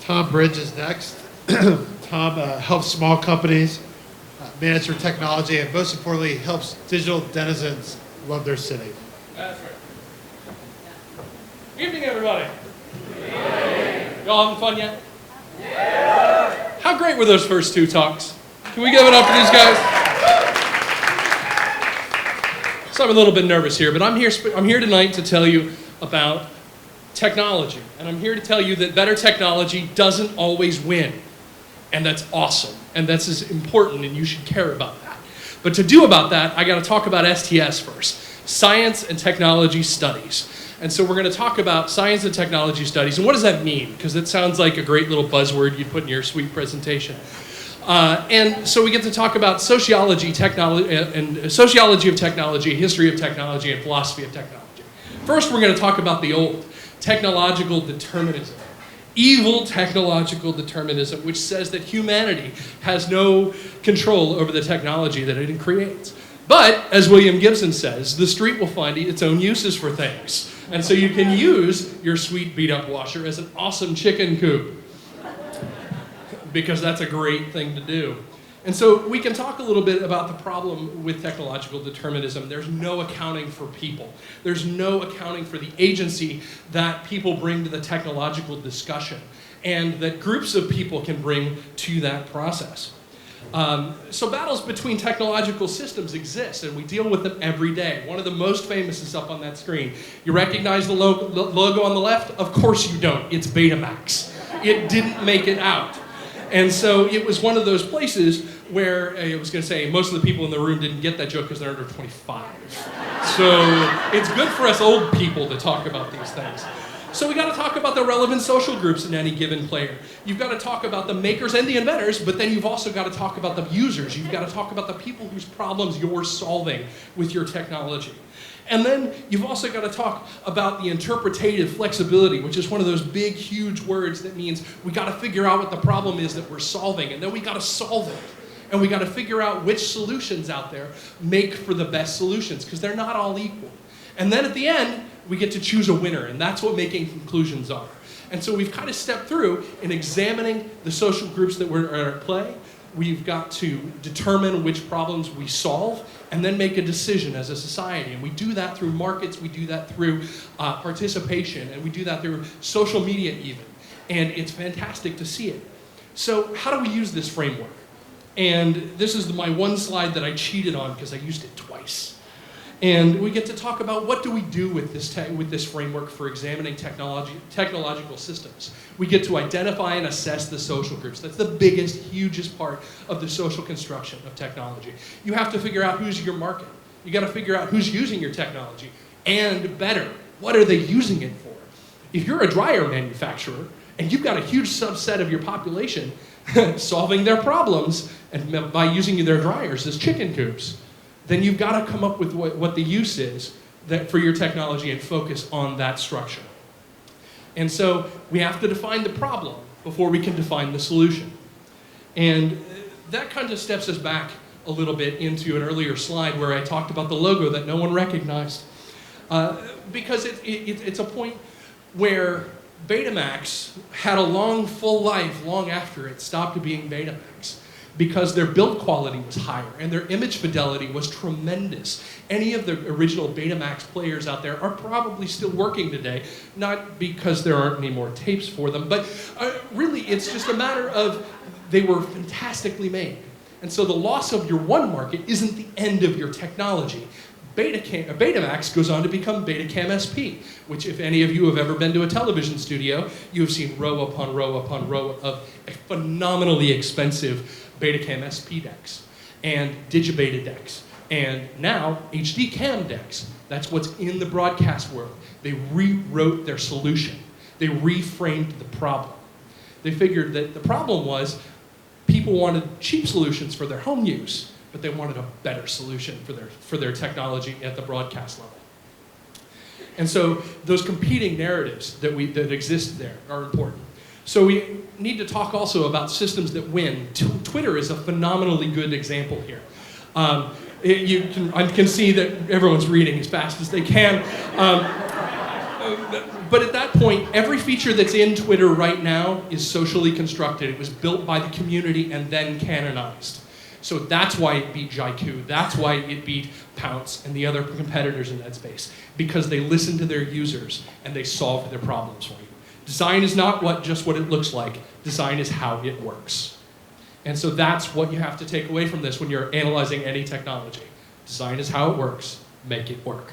Tom Bridge is next. Tom helps small companies manage their technology and most importantly helps digital denizens love their city. That's right. Evening, everybody. Y'all having fun yet? Yeah. How great were those first two talks? Can we give it up for these guys? So I'm a little bit nervous here, but I'm here tonight to tell you about technology. And I'm here to tell you that better technology doesn't always win. And that's awesome. And that's as important, and you should care about that. But to do about that, I got to talk about STS first. Science and Technology Studies. And so we're going to talk about science and technology studies. And what does that mean? Because it sounds like a great little buzzword you'd put in your sweet presentation. And so we get to talk about sociology, sociology of technology, history of technology, and philosophy of technology. First, we're going to talk about the old, technological determinism. Evil technological determinism, which says that humanity has no control over the technology that it creates. But, as William Gibson says, the street will find its own uses for things. And so you can use your sweet beat-up washer as an awesome chicken coop. Because that's a great thing to do. And so we can talk a little bit about the problem with technological determinism. There's no accounting for people. There's no accounting for the agency that people bring to the technological discussion and that groups of people can bring to that process. So battles between technological systems exist, and we deal with them every day. One of the most famous is up on that screen. You recognize the logo on the left? Of course you don't. It's Betamax. It didn't make it out. And so it was one of those places where, I was going to say, most of the people in the room didn't get that joke because they're under 25. So it's good for us old people to talk about these things. So we got to talk about the relevant social groups in any given player. You've got to talk about the makers and the inventors, but then you've also got to talk about the users. You've got to talk about the people whose problems you're solving with your technology. And then you've also got to talk about the interpretative flexibility, which is one of those big, huge words that means we got to figure out what the problem is that we're solving, and then we got to solve it. And we got to figure out which solutions out there make for the best solutions, because they're not all equal. And then at the end, we get to choose a winner, and that's what making conclusions are. And so we've kind of stepped through in examining the social groups that were at play. We've got to determine which problems we solve and then make a decision as a society. And we do that through markets, we do that through participation, and we do that through social media even. And it's fantastic to see it. So how do we use this framework? And this is my one slide that I cheated on because I used it twice. And we get to talk about what do we do with this framework for examining technological systems. We get to identify and assess the social groups. That's the biggest, hugest part of the social construction of technology. You have to figure out who's your market. You got to figure out who's using your technology. And better, what are they using it for? If you're a dryer manufacturer and you've got a huge subset of your population solving their problems and by using their dryers as chicken coops, then you've got to come up with what the use is for your technology and focus on that structure. And so we have to define the problem before we can define the solution. And that kind of steps us back a little bit into an earlier slide where I talked about the logo that no one recognized. Because it's a point where Betamax had a long, full life long after it stopped being Betamax, because their build quality was higher and their image fidelity was tremendous. Any of the original Betamax players out there are probably still working today, not because there aren't any more tapes for them, but really it's just a matter of they were fantastically made. And so the loss of your one market isn't the end of your technology. Betamax goes on to become Betacam SP, which if any of you have ever been to a television studio, you have seen row upon row upon row of phenomenally expensive Betacam SP decks and Digibeta decks and now HD cam decks. That's what's in the broadcast world. They rewrote their solution. They reframed the problem. They figured that the problem was people wanted cheap solutions for their home use, but they wanted a better solution for their technology at the broadcast level. And so those competing narratives that exist there are important. So we need to talk also about systems that win. Twitter is a phenomenally good example here. I can see that everyone's reading as fast as they can. But at that point, every feature that's in Twitter right now is socially constructed. It was built by the community and then canonized. So that's why it beat Jaiku. That's why it beat Pounce and the other competitors in that space, because they listened to their users and they solved their problems for you. Design is not just what it looks like. Design is how it works. And so that's what you have to take away from this when you're analyzing any technology. Design is how it works. Make it work.